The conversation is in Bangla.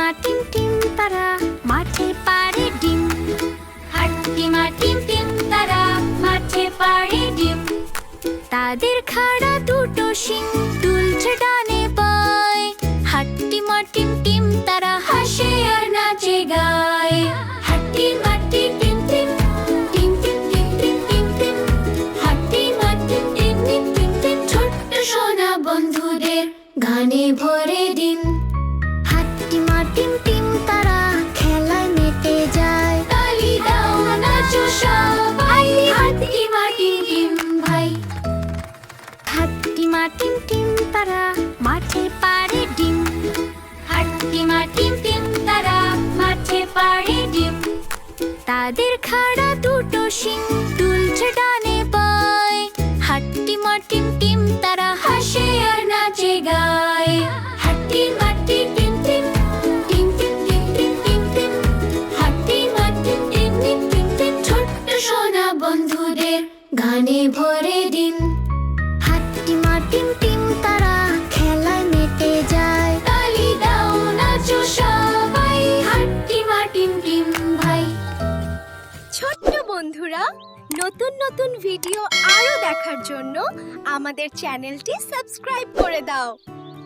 মা টিম টিম তারা মাঠে পাড়ে ডিম। হাট্টি মা টিম টিম তারা মাঠে পাড়ে ডিম। তাদের খাড়া দুটো শিং দুলছে ডানে বাঁয়ে। হাট্টি মা টিম টিম তারা হাসে আর নাচে গায়। হাট্টি মা টিম টিম টিম টিম টিম টিম টিম টিম টিম। হাট্টি মা টিম টিম টিম টিম টিম। ছোট্ট সোনা বন্ধুদের গানে ভরে দিন। হাট্টি মা টিম টিম তারা খেলায় মেতে যায়। তালি দাও নাচো সবাই, হাট্টি মা টিম টিম ভাই। হাট্টি মা টিম টিম তারা মাঠে পাড়ে ডিম। হাট্টি মা টিম টিম তারা মাঠে পাড়ে ডিম। তাদের খাড়া দুটো শিং দুলছে ডানে বাঁয়ে। হাট্টি মা টিম টিম তারা হাসে আর নাচে গায়। হাট্টি মা টিম টিম টিম টিম টিম টিম টিম টিম টিম। হাট্টি মা টিম টিম টিম টিম টিম। ছোট্ট সোনা বন্ধুদের গানে ভরে দিন। হাট্টি মা টিম টিম তারা খেলায় মেতে যায়। তালি দাও নাচো সবাই, হাট্টি মা টিম টিম ভাই। ছোট্ট বন্ধুরা, নতুন নতুন ভিডিও আরো দেখার জন্য আমাদের চ্যানেলটি সাবস্ক্রাইব করে দাও।